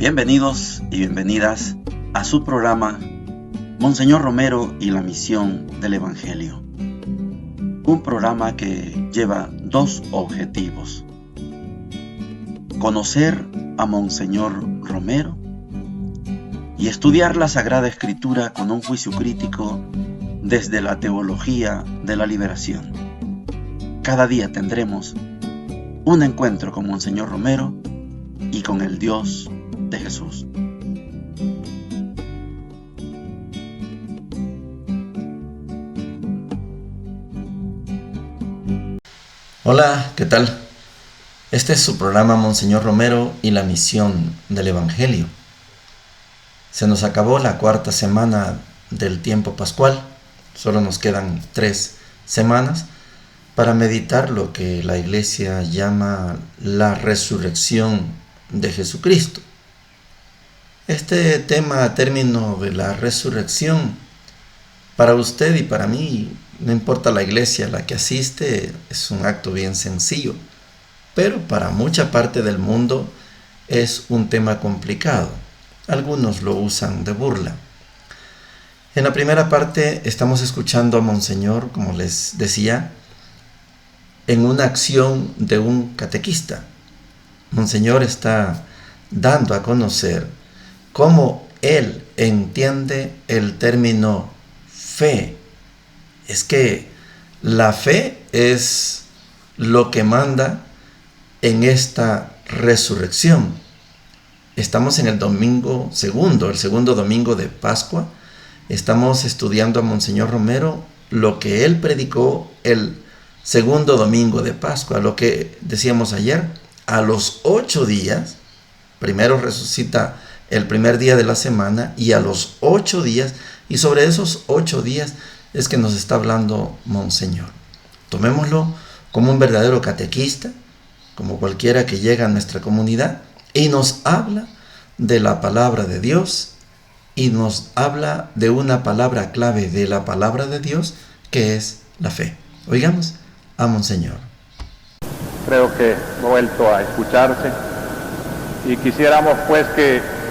Bienvenidos y bienvenidas a su programa Monseñor Romero y la misión del Evangelio. Un programa que lleva dos objetivos: conocer a Monseñor Romero y estudiar la Sagrada Escritura con un juicio crítico desde la teología de la liberación. Cada día tendremos un encuentro con Monseñor Romero y con el Dios de Jesús. Hola, ¿qué tal? Este es su programa Monseñor Romero y la misión del Evangelio. Se nos acabó la cuarta semana del tiempo pascual. Solo nos quedan 3 semanas para meditar lo que la Iglesia llama la resurrección de Jesucristo. Este tema, término de la resurrección, para usted y para mí, no importa la iglesia a la que asiste, es un acto bien sencillo, pero para mucha parte del mundo es un tema complicado. Algunos lo usan de burla. En la primera parte estamos escuchando a Monseñor, como les decía, en una acción de un catequista. Monseñor está dando a conocer cómo él entiende el término fe. Es que la fe es lo que manda en esta resurrección. Estamos en el domingo segundo, el segundo domingo de Pascua. Estamos estudiando a Monseñor Romero lo que él predicó el segundo domingo de Pascua, lo que decíamos ayer. A los 8 días, primero resucita el primer día de la semana, y a los 8 días, y sobre esos 8 días es que nos está hablando Monseñor. Tomémoslo como un verdadero catequista, como cualquiera que llega a nuestra comunidad, y nos habla de la palabra de Dios, y nos habla de una palabra clave de la palabra de Dios, que es la fe. Oigamos a Monseñor. Creo que ha vuelto a escucharse, y quisiéramos pues que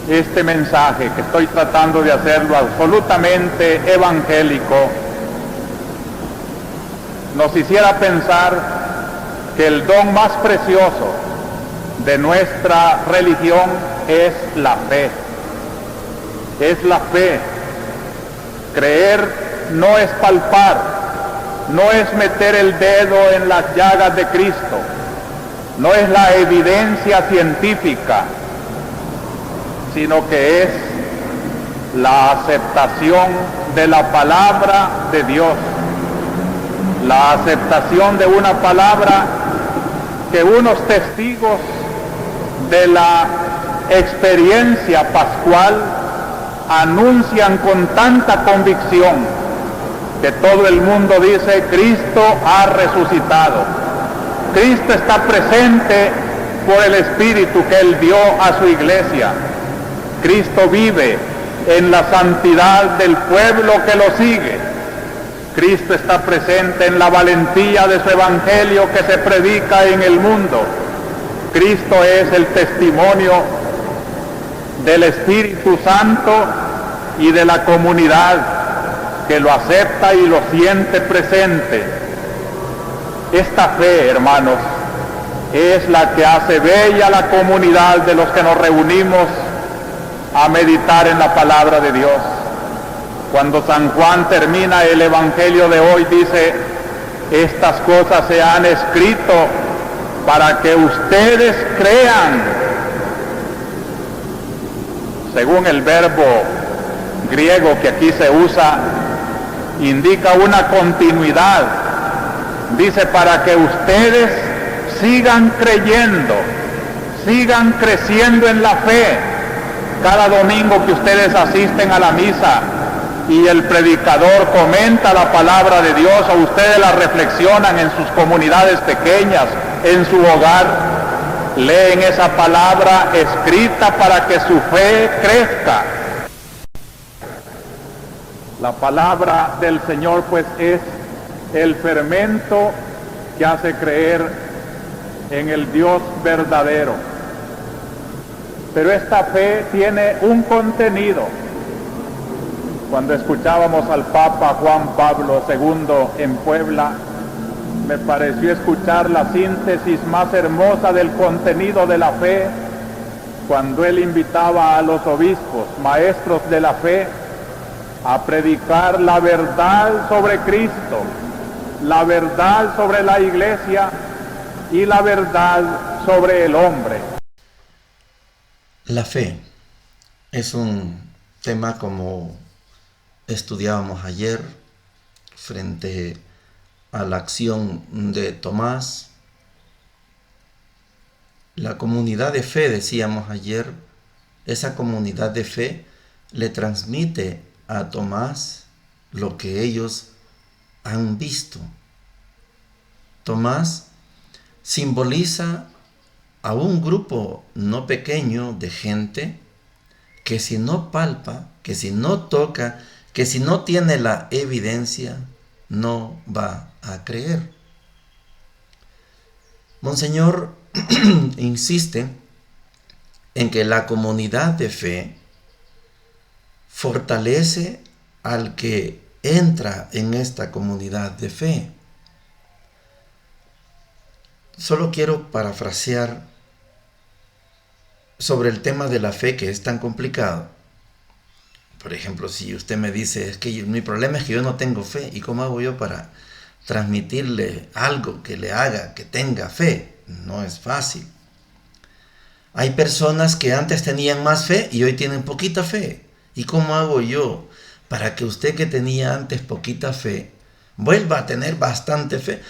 este mensaje, que estoy tratando de hacerlo absolutamente evangélico, nos hiciera pensar que el don más precioso de nuestra religión es la fe. Es la fe. Creer no es palpar, no es meter el dedo en las llagas de Cristo, no es la evidencia científica, sino que es la aceptación de la palabra de Dios, la aceptación de una palabra que unos testigos de la experiencia pascual anuncian con tanta convicción que todo el mundo dice: Cristo ha resucitado. Cristo está presente por el Espíritu que Él dio a su iglesia. Cristo vive en la santidad del pueblo que lo sigue. Cristo está presente en la valentía de su evangelio que se predica en el mundo. Cristo es el testimonio del Espíritu Santo y de la comunidad que lo acepta y lo siente presente. Esta fe, hermanos, es la que hace bella la comunidad de los que nos reunimos a meditar en la palabra de Dios. Cuando San Juan termina el evangelio de hoy, dice: estas cosas se han escrito para que ustedes crean. Según el verbo griego que aquí se usa, indica una continuidad. Dice: para que ustedes sigan creyendo, sigan creciendo en la fe. Cada domingo que ustedes asisten a la misa y el predicador comenta la palabra de Dios, o ustedes la reflexionan en sus comunidades pequeñas, en su hogar, leen esa palabra escrita para que su fe crezca. La palabra del Señor pues es el fermento que hace creer en el Dios verdadero. pero esta fe tiene un contenido. Cuando escuchábamos al Papa Juan Pablo II en Puebla, me pareció escuchar la síntesis más hermosa del contenido de la fe, cuando él invitaba a los obispos, maestros de la fe, a predicar la verdad sobre Cristo, la verdad sobre la Iglesia y la verdad sobre el hombre. La fe es un tema, como estudiábamos ayer, frente a la acción de Tomás. La comunidad de fe, decíamos ayer, esa comunidad de fe le transmite a Tomás lo que ellos han visto. Tomás simboliza a un grupo no pequeño de gente que si no palpa, que si no toca, que si no tiene la evidencia, no va a creer. Monseñor insiste en que la comunidad de fe fortalece al que entra en esta comunidad de fe. Solo quiero parafrasear sobre el tema de la fe, que es tan complicado. Por ejemplo, si usted me dice, es que mi problema es que yo no tengo fe, ¿y cómo hago yo para transmitirle algo que le haga que tenga fe? No es fácil. Hay personas que antes tenían más fe y hoy tienen poquita fe. ¿Y cómo hago yo para que usted, que tenía antes poquita fe, vuelva a tener bastante fe?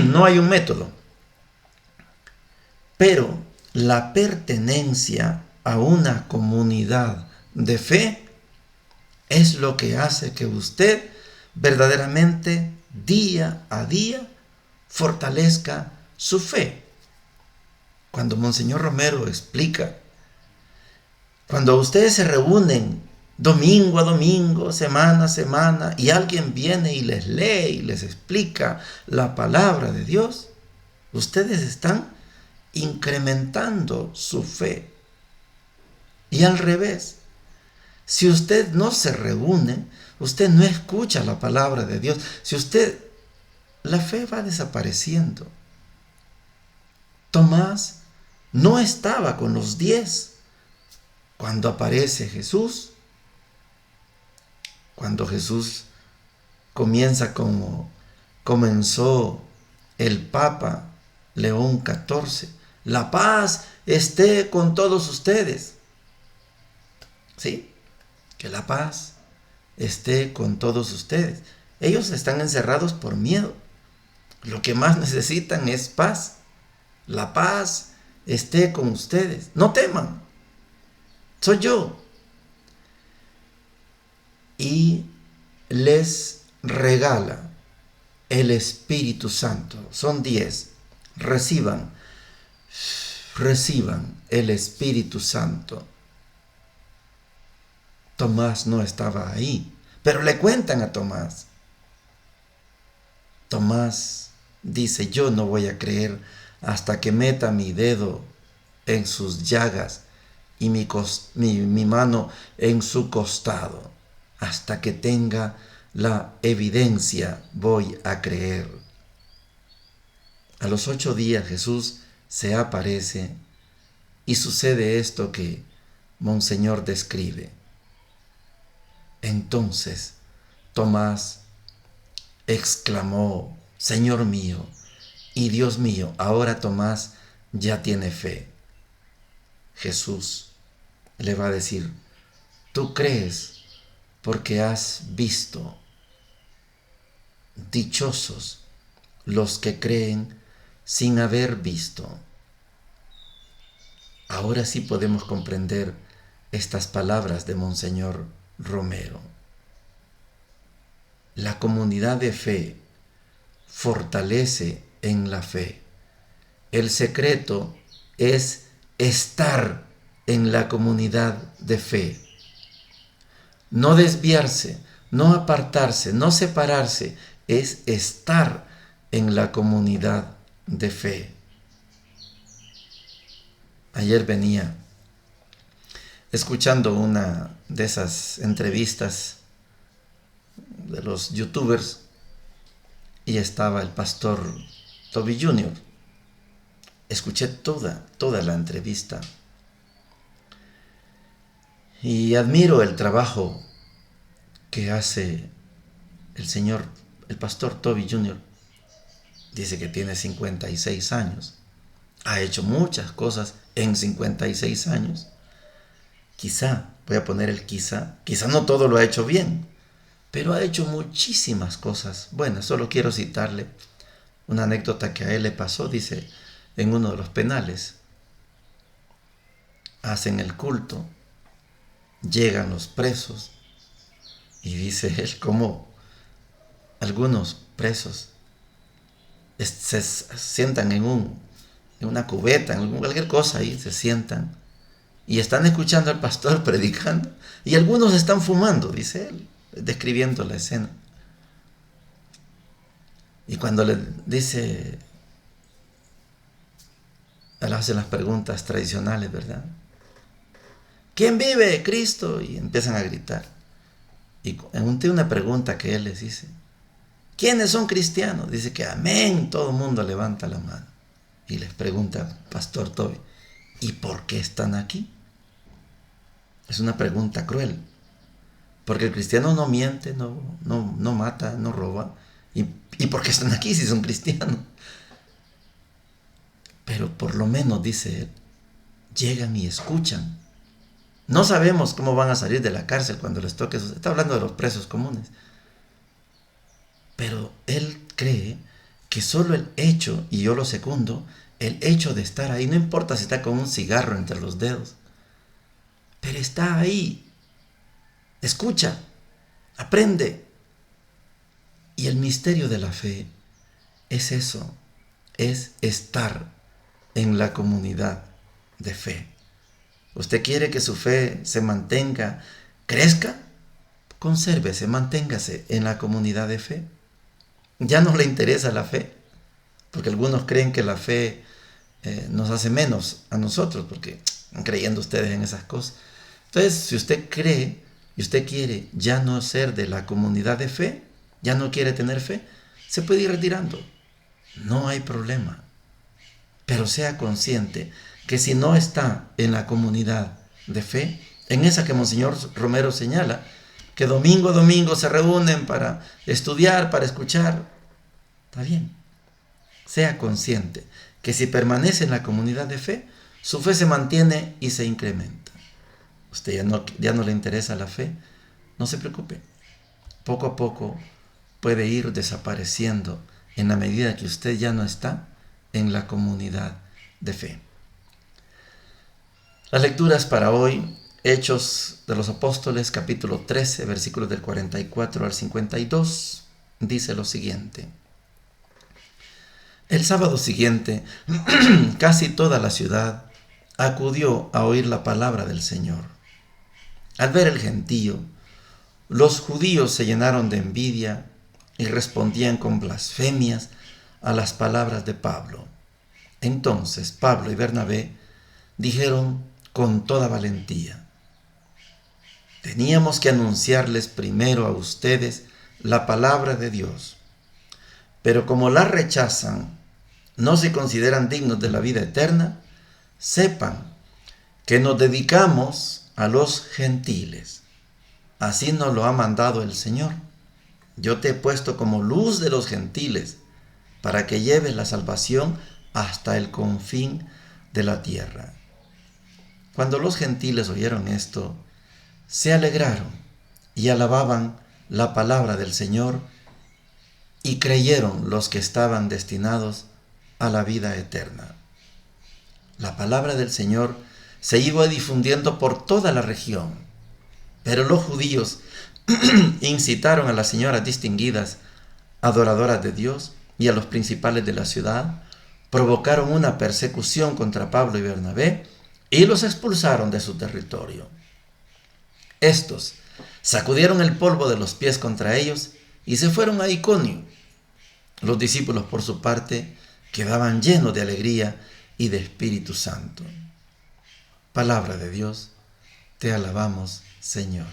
No hay un método. Pero la pertenencia a una comunidad de fe es lo que hace que usted verdaderamente día a día fortalezca su fe. Cuando Monseñor Romero explica, cuando ustedes se reúnen domingo a domingo, semana a semana, y alguien viene y les lee y les explica la palabra de Dios, ustedes están incrementando su fe. Y al revés, si usted no se reúne, usted no escucha la palabra de Dios, la fe va desapareciendo. Tomás no estaba con los 10 cuando aparece Jesús. Cuando Jesús comienza como comenzó el Papa León XIV: la paz esté con todos ustedes. ¿Sí? Que la paz esté con todos ustedes. Ellos están encerrados por miedo. Lo que más necesitan es paz. La paz esté con ustedes. No teman. Soy yo. Y les regala el Espíritu Santo. Son 10. Reciban el Espíritu Santo. Tomás no estaba ahí, pero le cuentan a Tomás. Tomás dice: yo no voy a creer hasta que meta mi dedo en sus llagas y mi mano en su costado. Hasta que tenga la evidencia voy a creer. A los 8 días Jesús se aparece y sucede esto que Monseñor describe. Entonces Tomás exclamó: Señor mío y Dios mío. Ahora Tomás ya tiene fe. Jesús le va a decir: tú crees porque has visto. Dichosos los que creen sin haber visto. Ahora sí podemos comprender estas palabras de Monseñor Romero. La comunidad de fe fortalece en la fe. El secreto es estar en la comunidad de fe. No desviarse, no apartarse, no separarse, es estar en la comunidad de fe. Ayer venía escuchando una de esas entrevistas de los youtubers y estaba el pastor Toby Jr. Escuché toda la entrevista y admiro el trabajo que hace el pastor Toby Jr. Dice que tiene 56 años. Ha hecho muchas cosas en 56 años. Quizá, voy a poner el quizá no todo lo ha hecho bien, pero ha hecho muchísimas cosas buenas. Solo quiero citarle una anécdota que a él le pasó. Dice, en uno de los penales, hacen el culto, llegan los presos, y dice él cómo algunos presos se sientan en una cubeta, en cualquier cosa ahí, se sientan y están escuchando al pastor predicando, y algunos están fumando, dice él, describiendo la escena. Y cuando le dice, él hace las preguntas tradicionales, ¿verdad? ¿Quién vive? Cristo. Y empiezan a gritar. Y en una pregunta que él les dice, ¿quiénes son cristianos? Dice que amén, todo el mundo levanta la mano. Y les pregunta pastor Toby, ¿y por qué están aquí? Es una pregunta cruel, porque el cristiano no miente, no mata, no roba. ¿Y por qué están aquí si son cristianos? Pero por lo menos, dice él, llegan y escuchan. No sabemos cómo van a salir de la cárcel cuando les toque. Está hablando de los presos comunes. Pero él cree que solo el hecho, y yo lo secundo, el hecho de estar ahí, no importa si está con un cigarro entre los dedos, pero está ahí, escucha, aprende. Y el misterio de la fe es eso, es estar en la comunidad de fe. ¿Usted quiere que su fe se mantenga, crezca? Consérvese, manténgase en la comunidad de fe. Ya no le interesa la fe, porque algunos creen que la fe nos hace menos a nosotros, porque están creyendo ustedes en esas cosas. Entonces, si usted cree y usted quiere ya no ser de la comunidad de fe, ya no quiere tener fe, se puede ir retirando. No hay problema. Pero sea consciente que si no está en la comunidad de fe, en esa que Monseñor Romero señala, que domingo a domingo se reúnen para estudiar, para escuchar, está bien. Sea consciente que si permanece en la comunidad de fe, su fe se mantiene y se incrementa. Usted ya no le interesa la fe, no se preocupe. Poco a poco puede ir desapareciendo en la medida que usted ya no está en la comunidad de fe. Las lecturas para hoy, Hechos de los Apóstoles, capítulo 13, versículos del 44 al 52, dice lo siguiente. El sábado siguiente, casi toda la ciudad acudió a oír la palabra del Señor. Al ver el gentío, los judíos se llenaron de envidia y respondían con blasfemias a las palabras de Pablo. Entonces Pablo y Bernabé dijeron con toda valentía: teníamos que anunciarles primero a ustedes la palabra de Dios, pero como la rechazan, no se consideran dignos de la vida eterna, sepan que nos dedicamos a los gentiles. Así nos lo ha mandado el Señor. Yo te he puesto como luz de los gentiles, para que lleves la salvación hasta el confín de la tierra. Cuando los gentiles oyeron esto, se alegraron y alababan la palabra del Señor, y creyeron los que estaban destinados a la vida eterna. La palabra del Señor se iba difundiendo por toda la región, pero los judíos incitaron a las señoras distinguidas, adoradoras de Dios, y a los principales de la ciudad, provocaron una persecución contra Pablo y Bernabé y los expulsaron de su territorio. Estos sacudieron el polvo de los pies contra ellos y se fueron a Iconio. Los discípulos, por su parte, quedaban llenos de alegría y de Espíritu Santo. Palabra de Dios, Te alabamos, Señor.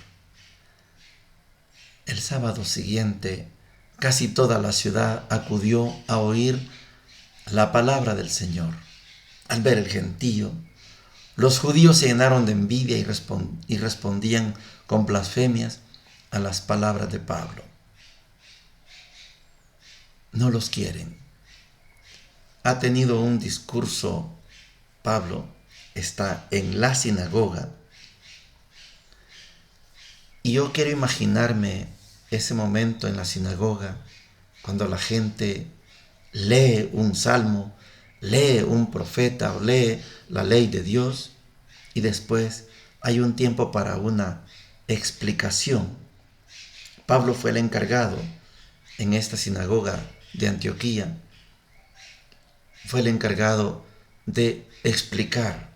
El sábado siguiente, casi toda la ciudad acudió a oír la palabra del Señor. Al ver el gentío, los judíos se llenaron de envidia y respondían con blasfemias a las palabras de Pablo. No los quieren. Ha tenido un discurso, Pablo está en la sinagoga, y yo quiero imaginarme ese momento en la sinagoga, cuando la gente lee un salmo, lee un profeta o lee la ley de Dios, y después hay un tiempo para una explicación. Pablo fue el encargado en esta sinagoga de Antioquía, fue el encargado de explicar.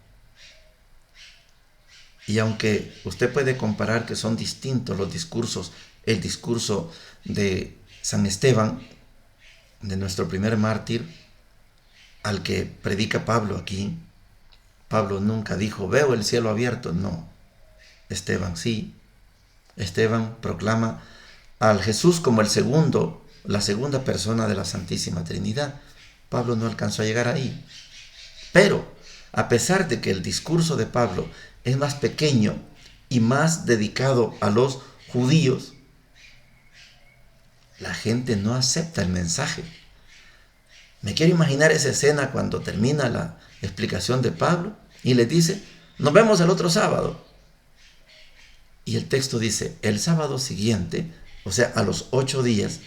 Y aunque usted puede comparar que son distintos los discursos, el discurso de San Esteban, de nuestro primer mártir, al que predica Pablo aquí, Pablo nunca dijo, veo el cielo abierto. No, Esteban sí. Esteban proclama al Jesús como la segunda persona de la Santísima Trinidad. Pablo no alcanzó a llegar ahí. Pero, a pesar de que el discurso de Pablo es más pequeño y más dedicado a los judíos, la gente no acepta el mensaje. Me quiero imaginar esa escena cuando termina la explicación de Pablo y les dice, nos vemos el otro sábado. Y el texto dice, el sábado siguiente, o sea, a los 8 días,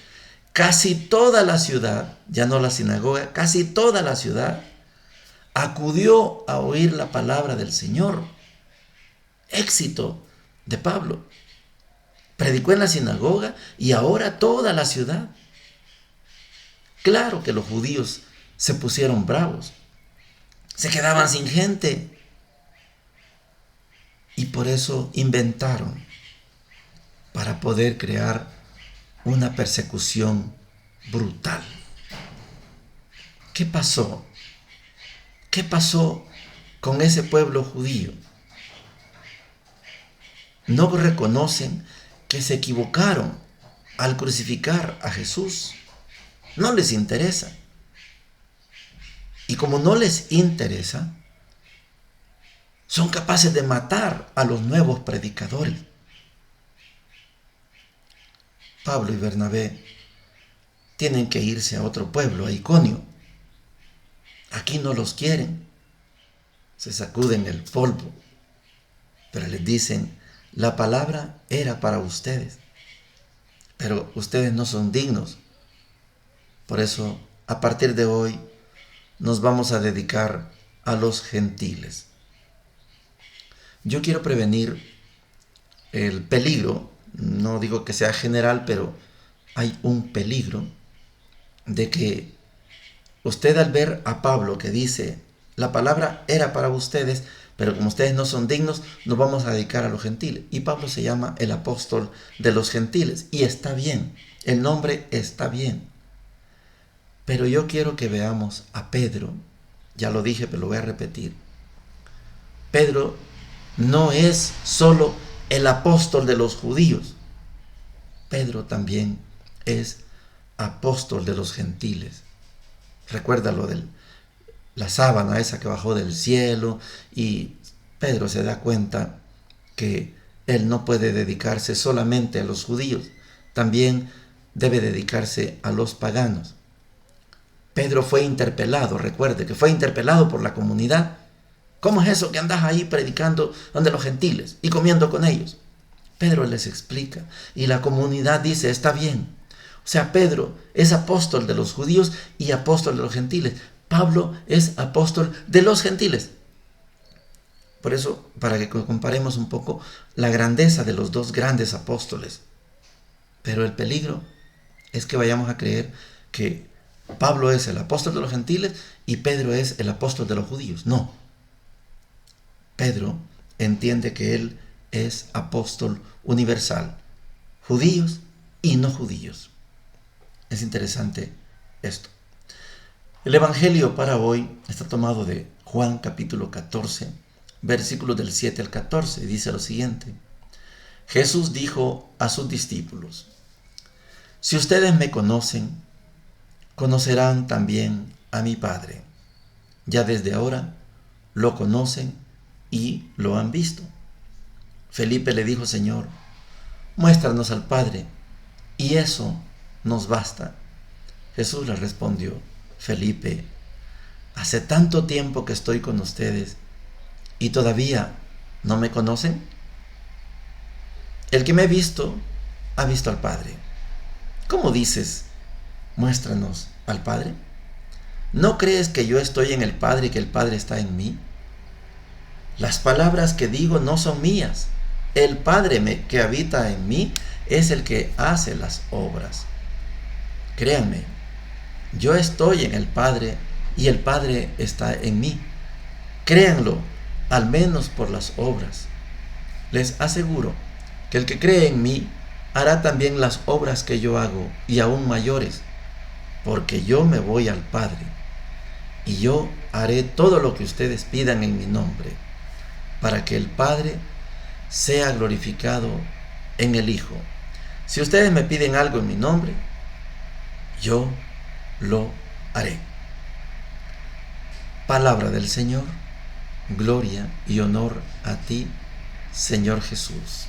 casi toda la ciudad, ya no la sinagoga, casi toda la ciudad acudió a oír la palabra del Señor. Éxito de Pablo. Predicó en la sinagoga y ahora toda la ciudad. Claro que los judíos se pusieron bravos. Se quedaban sin gente. Y por eso inventaron para poder crear una persecución brutal. ¿Qué pasó? ¿Qué pasó con ese pueblo judío? No reconocen que se equivocaron al crucificar a Jesús. No les interesa. Y como no les interesa, son capaces de matar a los nuevos predicadores. Pablo y Bernabé tienen que irse a otro pueblo, a Iconio. Aquí no los quieren. Se sacuden el polvo, pero les dicen, la palabra era para ustedes, pero ustedes no son dignos. Por eso, a partir de hoy, nos vamos a dedicar a los gentiles. Yo quiero prevenir el peligro, no digo que sea general, pero hay un peligro de que usted al ver a Pablo que dice, la palabra era para ustedes, pero como ustedes no son dignos, nos vamos a dedicar a los gentiles. Y Pablo se llama el apóstol de los gentiles. Y está bien, el nombre está bien. Pero yo quiero que veamos a Pedro, ya lo dije, pero lo voy a repetir. Pedro no es solo el apóstol de los judíos. Pedro también es apóstol de los gentiles. Recuerda lo de la sábana esa que bajó del cielo, y Pedro se da cuenta que él no puede dedicarse solamente a los judíos, también debe dedicarse a los paganos. Pedro fue interpelado, recuerde que fue interpelado por la comunidad. ¿Cómo es eso que andas ahí predicando donde los gentiles y comiendo con ellos? Pedro les explica y la comunidad dice, está bien. O sea, Pedro es apóstol de los judíos y apóstol de los gentiles. Pablo es apóstol de los gentiles. Por eso, para que comparemos un poco la grandeza de los dos grandes apóstoles. Pero el peligro es que vayamos a creer que Pablo es el apóstol de los gentiles y Pedro es el apóstol de los judíos. No. Pedro entiende que él es apóstol universal, judíos y no judíos. Es interesante esto. El Evangelio para hoy está tomado de Juan capítulo 14, versículos del 7 al 14. Dice lo siguiente: Jesús dijo a sus discípulos: si ustedes me conocen, conocerán también a mi Padre. Ya desde ahora lo conocen y lo han visto. Felipe le dijo: Señor, muéstranos al Padre, y eso nos basta. Jesús le respondió: Felipe, hace tanto tiempo que estoy con ustedes y todavía no me conocen. El que me ha visto al Padre. ¿Cómo dices, muéstranos al Padre? ¿No crees que yo estoy en el Padre y que el Padre está en mí? Las palabras que digo no son mías. El Padre que habita en mí es el que hace las obras. Créanme, yo estoy en el Padre y el Padre está en mí. Créanlo, al menos por las obras. Les aseguro que el que cree en mí hará también las obras que yo hago, y aún mayores, porque yo me voy al Padre, y yo haré todo lo que ustedes pidan en mi nombre, para que el Padre sea glorificado en el Hijo. Si ustedes me piden algo en mi nombre, yo lo haré. Palabra del Señor. Gloria y honor a ti, Señor Jesús.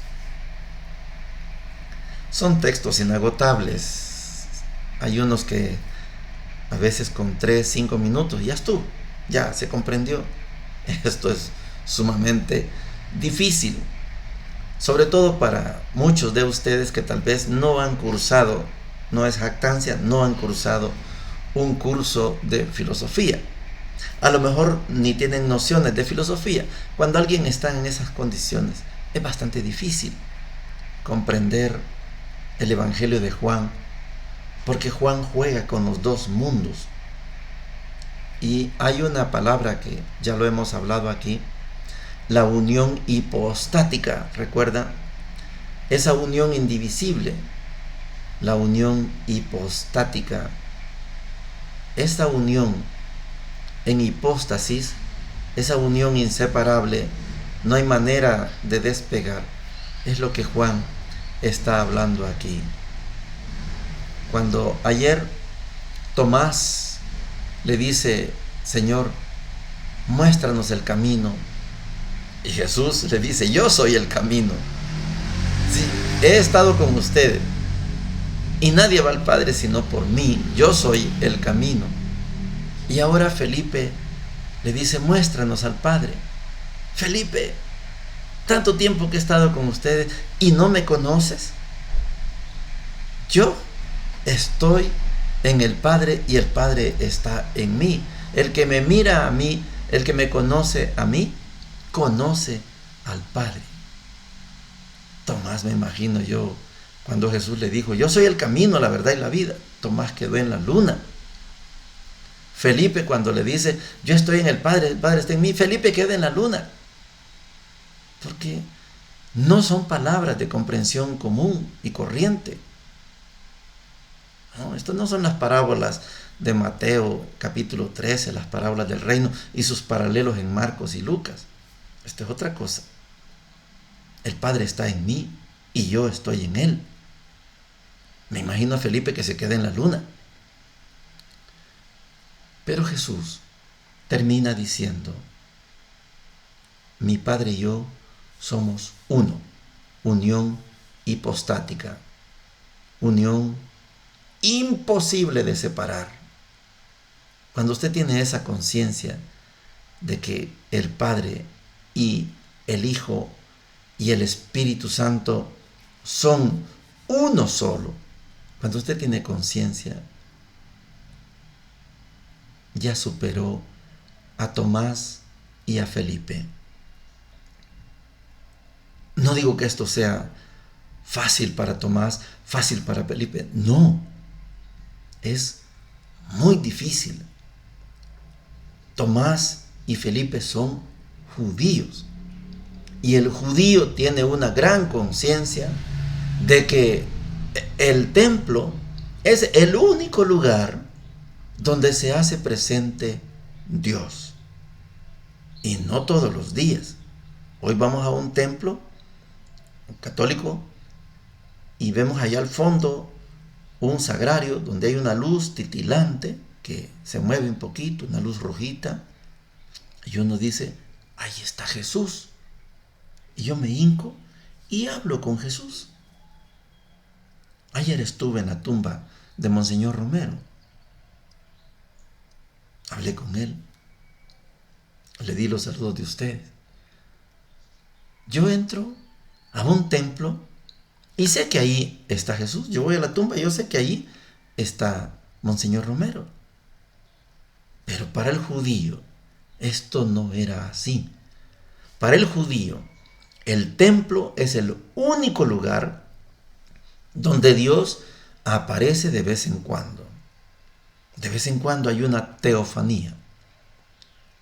Son textos inagotables. Hay unos que a veces con 3-5 minutos ya se comprendió. Esto es sumamente difícil, sobre todo para muchos de ustedes que tal vez no han cursado, no es jactancia, no han cursado un curso de filosofía. A lo mejor ni tienen nociones de filosofía. Cuando alguien está en esas condiciones, es bastante difícil comprender el Evangelio de Juan, porque Juan juega con los dos mundos. Y hay una palabra que ya lo hemos hablado aquí, la unión hipostática. ¿Recuerdan? Esa unión indivisible, la unión hipostática. Esta unión en hipóstasis, esa unión inseparable, no hay manera de despegar. Es lo que Juan está hablando aquí. Cuando ayer Tomás le dice: Señor, muéstranos el camino, y Jesús le dice: yo soy el camino. Sí, he estado con ustedes y nadie va al Padre sino por mí. Yo soy el camino. Y ahora Felipe le dice: muéstranos al Padre. Felipe, tanto tiempo que he estado con ustedes y no me conoces. Yo estoy en el Padre y el Padre está en mí. El que me mira a mí, el que me conoce a mí, conoce al Padre. Tomás, me imagino yo, cuando Jesús le dijo: yo soy el camino, la verdad y la vida. Tomás quedó en la luna. Felipe, cuando le dice: yo estoy en el Padre está en mí, Felipe queda en la luna. Porque no son palabras de comprensión común y corriente. No, estas no son las parábolas de Mateo capítulo 13, las parábolas del reino y sus paralelos en Marcos y Lucas. Esta es otra cosa. El Padre está en mí y yo estoy en Él. Me imagino a Felipe que se queda en la luna. Pero Jesús termina diciendo: mi Padre y yo somos uno. Unión hipostática. Unión imposible de separar. Cuando usted tiene esa conciencia de que el Padre y el Hijo y el Espíritu Santo son uno solo, cuando usted tiene conciencia, ya superó a Tomás y a Felipe. No digo que esto sea fácil para Tomás, fácil para Felipe. No, es muy difícil. Tomás y Felipe son judíos. Y el judío tiene una gran conciencia de que el templo es el único lugar donde se hace presente Dios. Y no todos los días. Hoy vamos a un templo católico y vemos allá al fondo un sagrario donde hay una luz titilante que se mueve un poquito, una luz rojita, y uno dice, ahí está Jesús. Y yo me hinco y hablo con Jesús. Ayer estuve en la tumba de Monseñor Romero. Hablé con él. Le di los saludos de ustedes. Yo entro a un templo y sé que ahí está Jesús. Yo voy a la tumba y yo sé que ahí está Monseñor Romero. Pero para el judío esto no era así. Para el judío el templo es el único lugar donde Dios aparece de vez en cuando. De vez en cuando hay una teofanía.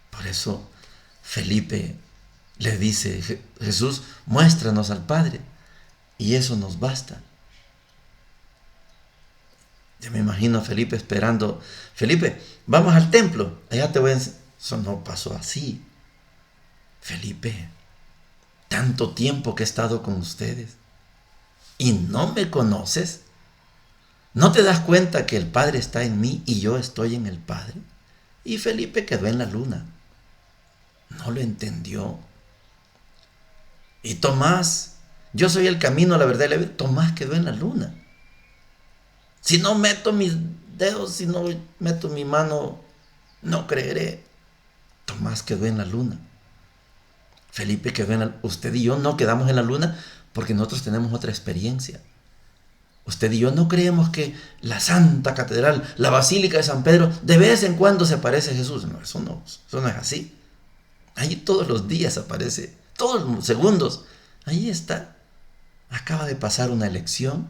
Por eso Felipe le dice, Jesús, muéstranos al Padre, y eso nos basta. Yo me imagino a Felipe esperando, Felipe, vamos al templo, allá te voy a enseñar. Eso no pasó así. Felipe, tanto tiempo que he estado con ustedes y no me conoces. ¿No te das cuenta que el Padre está en mí y yo estoy en el Padre? Y Felipe quedó en la luna. No lo entendió. Y Tomás, yo soy el camino, la verdad y la vida. Tomás quedó en la luna. Si no meto mis dedos, si no meto mi mano, no creeré. Tomás quedó en la luna. Felipe quedó en la luna. Usted y yo no quedamos en la luna porque nosotros tenemos otra experiencia. Usted y yo no creemos que la Santa Catedral, la Basílica de San Pedro, de vez en cuando se aparece a Jesús. No, eso no es así. Ahí todos los días aparece, todos los segundos. Ahí está. Acaba de pasar una elección.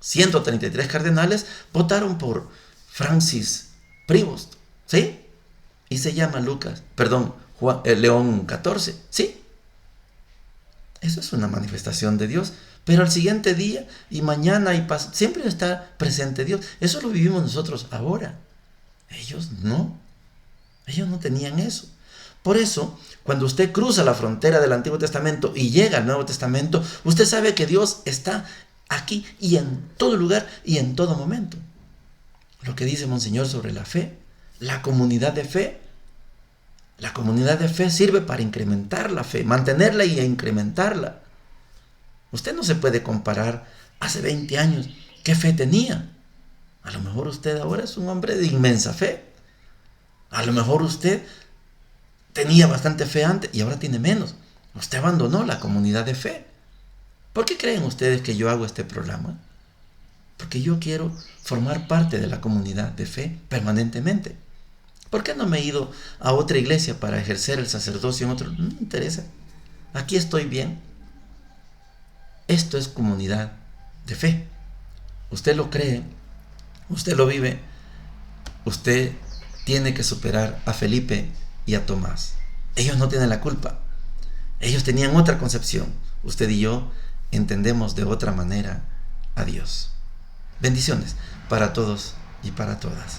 133 cardenales votaron por Francis Prevost, ¿sí? Y se llama León XIV, ¿sí? Eso es una manifestación de Dios. Pero al siguiente día y mañana y siempre está presente Dios. Eso lo vivimos nosotros ahora. Ellos no tenían eso. Por eso, cuando usted cruza la frontera del Antiguo Testamento y llega al Nuevo Testamento, usted sabe que Dios está aquí y en todo lugar y en todo momento. Lo que dice Monseñor sobre la fe, la comunidad de fe. La comunidad de fe sirve para incrementar la fe, mantenerla y incrementarla. Usted no se puede comparar hace 20 años qué fe tenía. A lo mejor usted ahora es un hombre de inmensa fe. A lo mejor usted tenía bastante fe antes y ahora tiene menos. Usted abandonó la comunidad de fe. ¿Por qué creen ustedes que yo hago este programa? Porque yo quiero formar parte de la comunidad de fe permanentemente. ¿Por qué no me he ido a otra iglesia para ejercer el sacerdocio en otro? No me interesa. Aquí estoy bien. Esto es comunidad de fe. Usted lo cree, usted lo vive, usted tiene que superar a Felipe y a Tomás. Ellos no tienen la culpa. Ellos tenían otra concepción. Usted y yo entendemos de otra manera a Dios. Bendiciones para todos y para todas.